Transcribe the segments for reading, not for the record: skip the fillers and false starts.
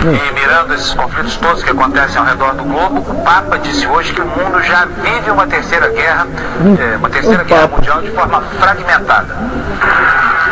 E mirando esses conflitos todos que acontecem ao redor do globo, o Papa disse hoje que o mundo já vive uma terceira guerra mundial de forma fragmentada.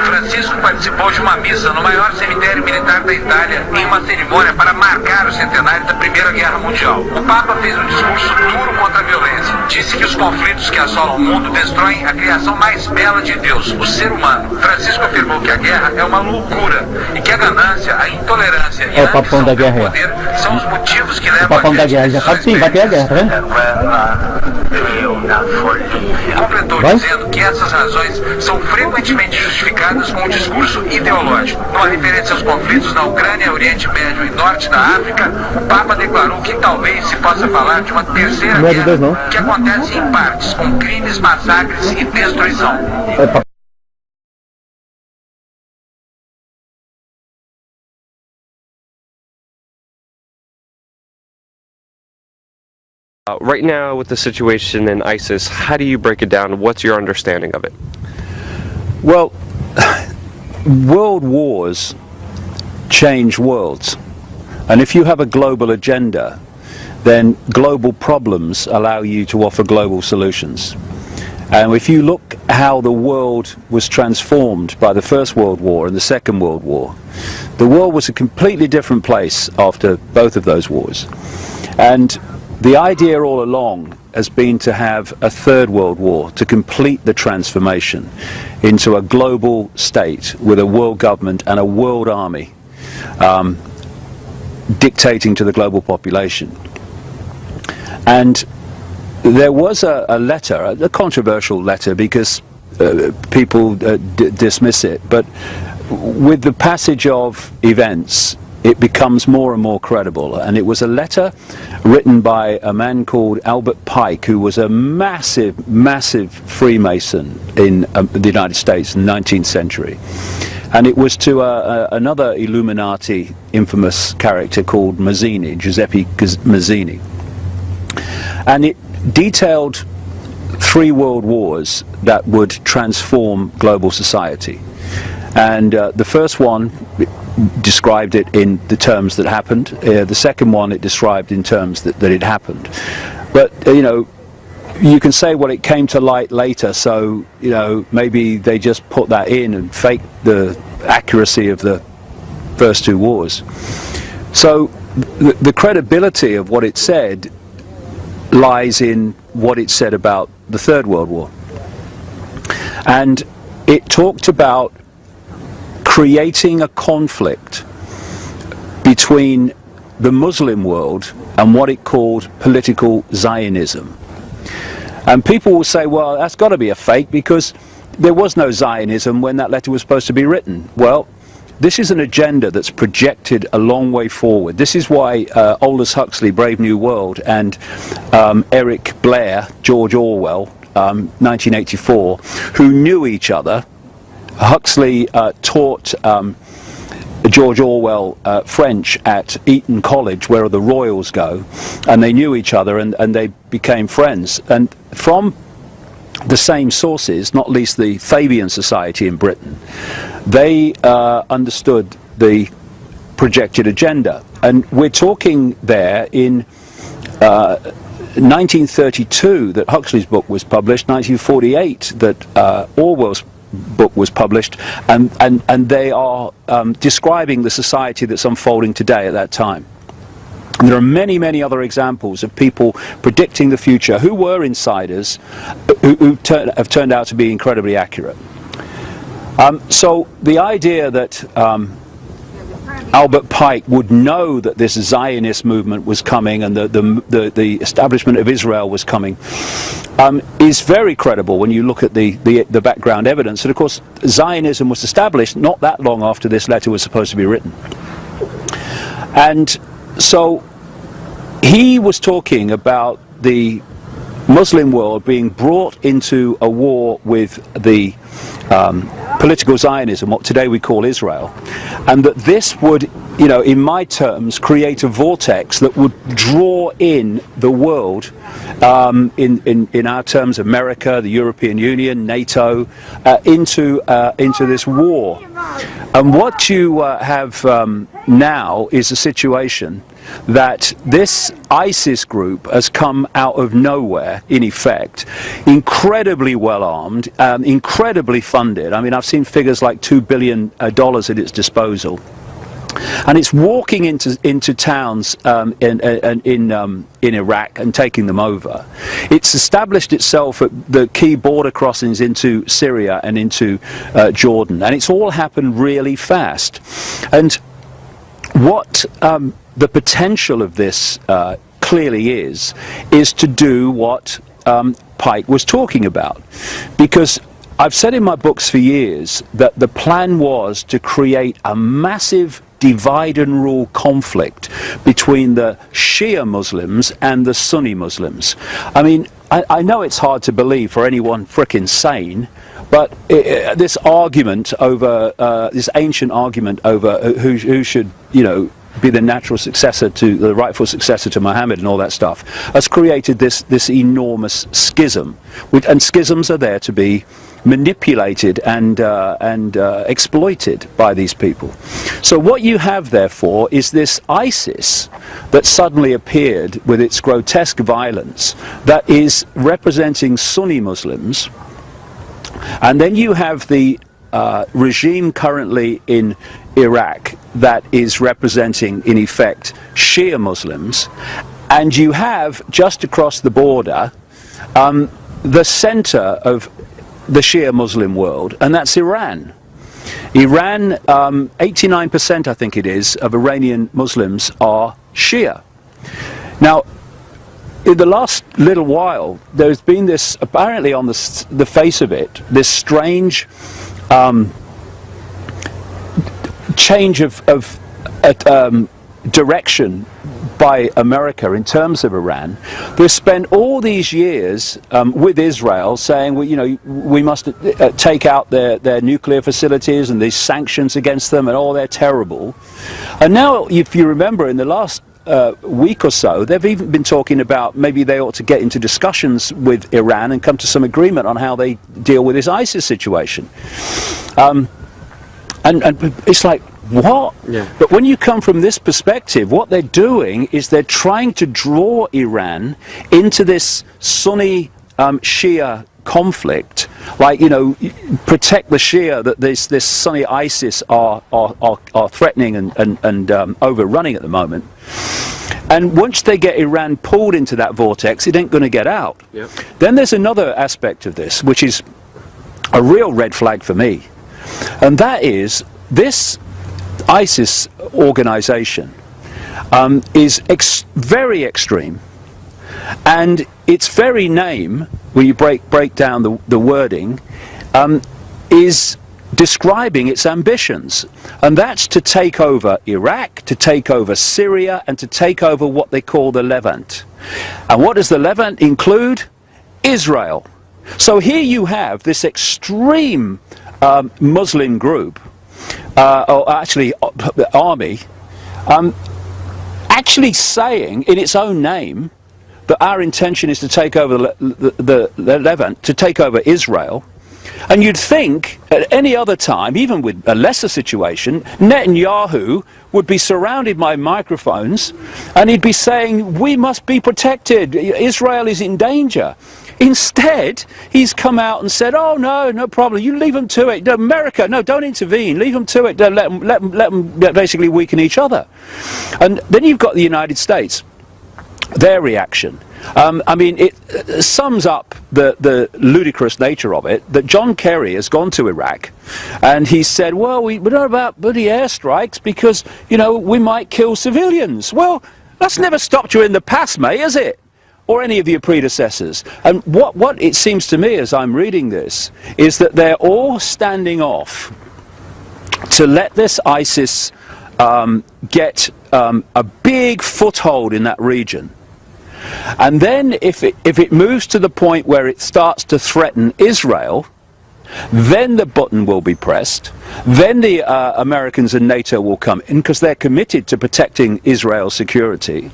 Francisco participou de uma missa no maior cemitério militar da Itália em uma cerimônia para marcar o centenário da Primeira Guerra Mundial. O Papa fez um discurso duro contra a violência. Disse que os conflitos que assolam o mundo destroem a criação mais bela de Deus, o ser humano. Francisco afirmou que a guerra é uma loucura e que a ganância, a intolerância e a ambição pelo poder são os motivos que levam a Completou dizendo que essas razões são frequentemente justificadas com um discurso ideológico. Numa referência aos conflitos na Ucrânia, Oriente Médio e Norte da África, o Papa declarou que talvez se possa falar de uma terceira guerra que acontece em partes, com crimes, massacres e destruição. Right now, with the situation in ISIS, how do you break it down? What's your understanding of it? Well, world wars change worlds. And if you have a global agenda, then global problems allow you to offer global solutions. And if you look how the world was transformed by the First World War and the Second World War, the world was a completely different place after both of those wars. And the idea all along has been to have a third world war to complete the transformation into a global state with a world government and a world army dictating to the global population. And there was a letter, a controversial letter, because people dismiss it, but with the passage of events it becomes more and more credible. And it was a letter written by a man called Albert Pike, who was a massive, massive Freemason in the United States in the 19th century. And it was to another Illuminati infamous character called Mazzini, Giuseppe Mazzini. And it detailed 3 world wars that would transform global society. And the first one described it in the terms that happened. The second one it described in terms that it happened. But you know, you can say, well, it came to light later, so you know, maybe they just put that in and faked the accuracy of the first 2 wars. So the credibility of what it said lies in what it said about the Third World War. And it talked about creating a conflict between the Muslim world and what it called political Zionism. And people will say, well, that's got to be a fake because there was no Zionism when that letter was supposed to be written. Well, this is an agenda that's projected a long way forward. This is why Aldous Huxley, Brave New World, and Eric Blair, George Orwell, 1984, who knew each other. Huxley taught George Orwell French at Eton College, where the royals go, and they knew each other and they became friends. And from the same sources, not least the Fabian Society in Britain, they understood the projected agenda. And we're talking there in 1932 that Huxley's book was published, 1948 that Orwell's book was published, and they are describing the society that's unfolding today at that time. And there are many, many other examples of people predicting the future who were insiders who have turned out to be incredibly accurate. So the idea that Albert Pike would know that this Zionist movement was coming and the establishment of Israel was coming is very credible when you look at the background evidence. And of course, Zionism was established not that long after this letter was supposed to be written. And so he was talking about the Muslim world being brought into a war with the political Zionism, what today we call Israel, and that this would you know, in my terms, create a vortex that would draw in the world, in our terms, America, the European Union, NATO, into this war. And what you have now is a situation that this ISIS group has come out of nowhere, in effect, incredibly well armed, incredibly funded. I mean, I've seen figures like $2 billion at its disposal. And it's walking into towns in Iraq and taking them over. It's established itself at the key border crossings into Syria and into Jordan, and it's all happened really fast. And what the potential of this clearly is to do what Pike was talking about, because I've said in my books for years that the plan was to create a massive divide and rule conflict between the Shia Muslims and the Sunni Muslims. I mean, I know it's hard to believe for anyone frickin' sane, but this argument over, this ancient argument over who should, you know, be the natural successor to, the rightful successor to Muhammad and all that stuff, has created this enormous schism. And schisms are there to be manipulated and exploited by these people. So what you have, therefore, is this ISIS that suddenly appeared with its grotesque violence that is representing Sunni Muslims, and then you have the regime currently in Iraq that is representing, in effect, Shia Muslims, and you have just across the border the center of the Shia Muslim world, and that's Iran. Iran, 89% I think it is, of Iranian Muslims are Shia. Now, in the last little while, there's been this, apparently on the face of it, this strange change of direction by America in terms of Iran. They've spent all these years with Israel saying, well, you know, we must take out their nuclear facilities and these sanctions against them, and all they're terrible. And now, if you remember, in the last week or so, they've even been talking about maybe they ought to get into discussions with Iran and come to some agreement on how they deal with this ISIS situation. And it's like, what? Yeah. But when you come from this perspective, what they're doing is they're trying to draw Iran into this Sunni Shia conflict, like, you know, protect the Shia that this Sunni ISIS are threatening and overrunning at the moment. And once they get Iran pulled into that vortex, it ain't going to get out. Yep. Then there's another aspect of this, which is a real red flag for me, and that is this ISIS organization is very extreme, and its very name, when you break down the wording, is describing its ambitions, and that's to take over Iraq, to take over Syria, and to take over what they call the Levant. And what does the Levant include? Israel. So here you have this extreme Muslim group, or actually army, actually saying in its own name that our intention is to take over the Levant, to take over Israel. And you'd think at any other time, even with a lesser situation, Netanyahu would be surrounded by microphones and he'd be saying, we must be protected, Israel is in danger. Instead, he's come out and said, oh, no problem, you leave them to it. America, no, don't intervene, leave them to it, let them basically weaken each other. And then you've got the United States, their reaction. I mean, it sums up the ludicrous nature of it, that John Kerry has gone to Iraq and he said, well, we don't know about bloody airstrikes because, you know, we might kill civilians. Well, that's never stopped you in the past, mate, has it? Or any of your predecessors. And what it seems to me as I'm reading this is that they're all standing off to let this ISIS get a big foothold in that region. And then if it moves to the point where it starts to threaten Israel, then the button will be pressed, then the Americans and NATO will come in because they're committed to protecting Israel's security,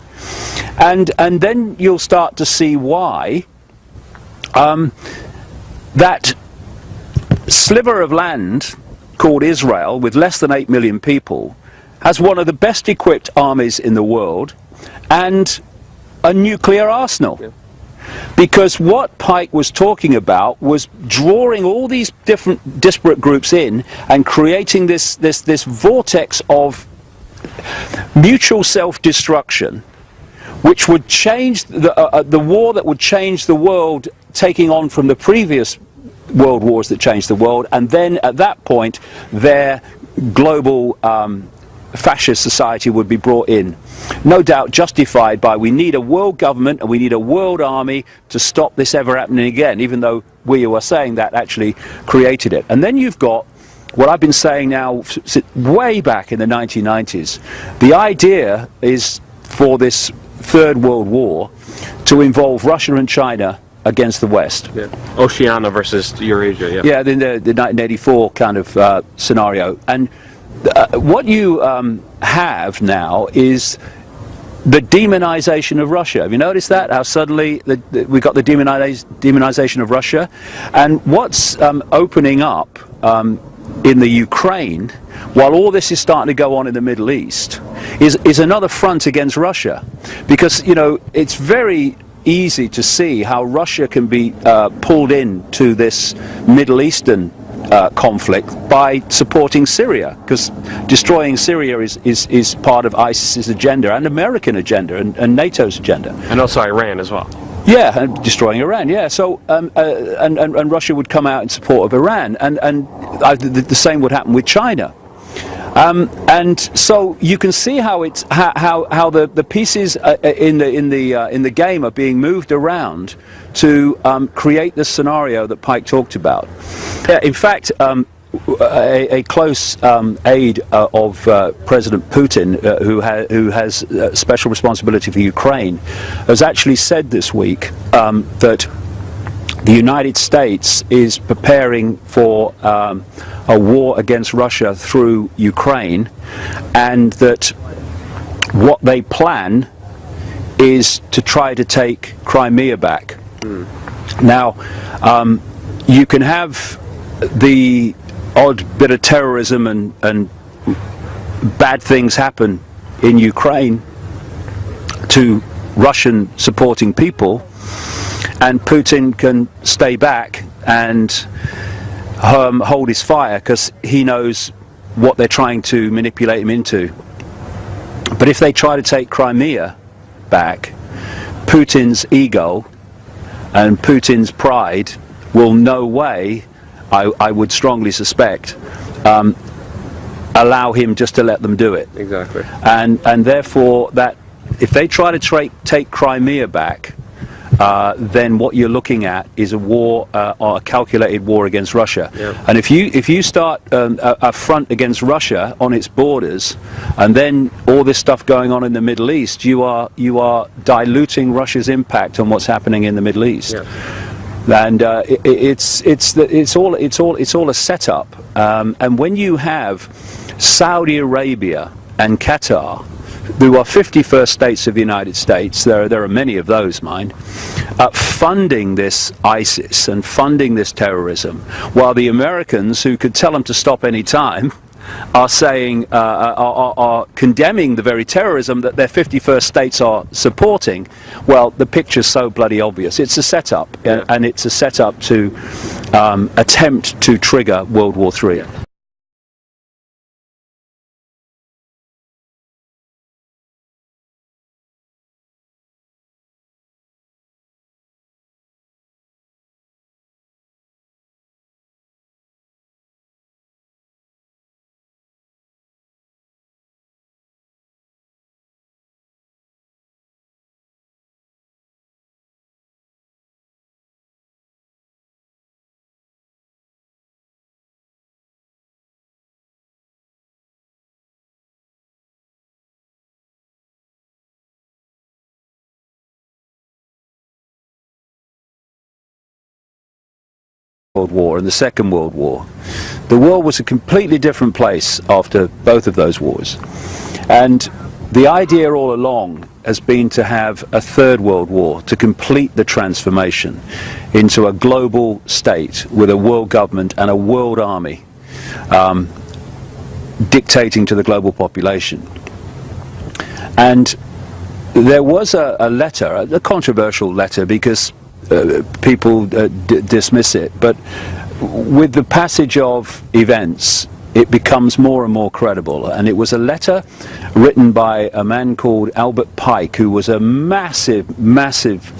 and then you'll start to see why that sliver of land called Israel, with less than 8 million people, has one of the best equipped armies in the world and a nuclear arsenal. Yeah. Because what Pike was talking about was drawing all these different disparate groups in and creating this vortex of mutual self-destruction, which would change the war that would change the world, taking on from the previous world wars that changed the world, and then at that point their global fascist society would be brought in, no doubt justified by we need a world government and we need a world army to stop this ever happening again, even though we who are saying that actually created it. And then you've got what I've been saying now way back in the 1990s. The idea is for this Third World War to involve Russia and China against the West. Yeah. Oceania versus Eurasia. Yeah. Yeah, the 1984 kind of scenario. And what you have now is the demonization of Russia. Have you noticed that? How suddenly we got the demonization of Russia, and what's opening up in the Ukraine, while all this is starting to go on in the Middle East, is another front against Russia, because it's very easy to see how Russia can be pulled into this Middle Eastern conflict by supporting Syria, because destroying Syria is part of ISIS's agenda and American agenda and NATO's agenda. And also Iran as well. Yeah, and destroying Iran, yeah. So, and Russia would come out in support of Iran, and the same would happen with China. And so you can see how it's how the pieces in the game are being moved around to create this scenario that Pike talked about. In fact, a close aide of President Putin, who has special responsibility for Ukraine, has actually said this week that the United States is preparing for a war against Russia through Ukraine, and that what they plan is to try to take Crimea back. Now, you can have the odd bit of terrorism and bad things happen in Ukraine to Russian supporting people, and Putin can stay back and hold his fire because he knows what they're trying to manipulate him into. But if they try to take Crimea back, Putin's ego and Putin's pride will no way, I would strongly suspect, allow him just to let them do it. Exactly. And therefore, that if they try to take Crimea back, then what you're looking at is a war, or a calculated war against Russia. Yeah. And if you start a front against Russia on its borders, and then all this stuff going on in the Middle East, you are diluting Russia's impact on what's happening in the Middle East. Yeah. And it's all a setup. And when you have Saudi Arabia and Qatar, who are 51st states of the United States, there are many of those, mind, funding this ISIS and funding this terrorism, while the Americans, who could tell them to stop any time, are saying, are condemning the very terrorism that their 51st states are supporting. Well, the picture's so bloody obvious. It's a setup, yeah. And it's a setup to attempt to trigger World War III. World War and the Second World War. The world was a completely different place after both of those wars. And the idea all along has been to have a third world war to complete the transformation into a global state with a world government and a world army dictating to the global population. And there was a letter, a controversial letter, because people dismiss it, but with the passage of events it becomes more and more credible. And it was a letter written by a man called Albert Pike, who was a massive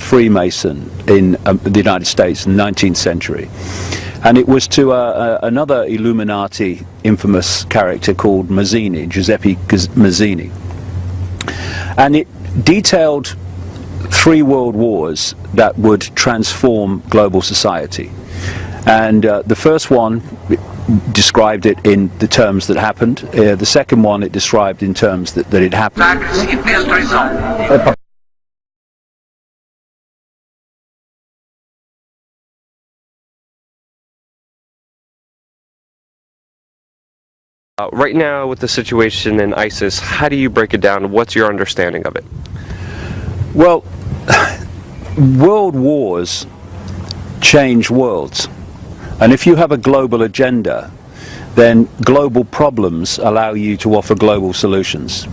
Freemason in the United States in the 19th century. And it was to another Illuminati infamous character called Mazzini, Giuseppe Mazzini. And it detailed 3 world wars that would transform global society. And the first one described it in the terms that happened. The second one it described in terms that it happened. Right now, with the situation in ISIS, how do you break it down? What's your understanding of it? Well, world wars change worlds. And if you have a global agenda, then global problems allow you to offer global solutions.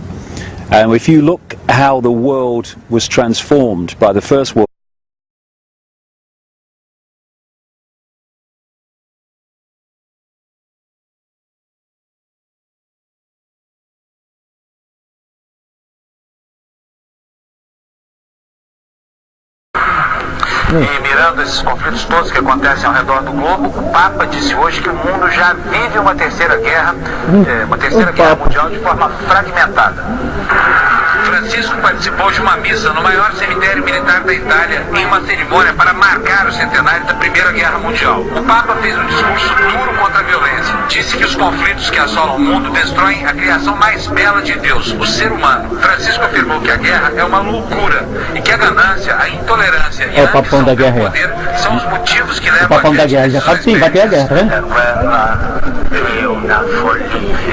And if you look how the world was transformed by the First World E mirando esses conflitos todos que acontecem ao redor do globo, o Papa disse hoje que o mundo já vive uma terceira guerra mundial de forma fragmentada. Francisco participou de uma missa no maior cemitério militar da Itália em uma cerimônia para marcar o centenário da Primeira Guerra Mundial. O Papa fez um discurso duro contra a violência. Disse que os conflitos que assolam o mundo destroem a criação mais bela de Deus, o ser humano. Francisco afirmou que a guerra é uma loucura e que a ganância, a intolerância e a ambição pelo poder são os motivos que levam a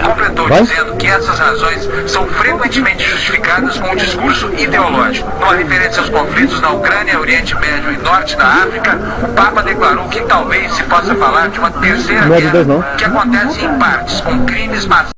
completou dizendo que essas razões são frequentemente justificadas com um discurso ideológico. Numa referência aos conflitos na Ucrânia, Oriente Médio e Norte da África, o Papa declarou que talvez se possa falar de uma terceira guerra que acontece em partes, com crimes massivos.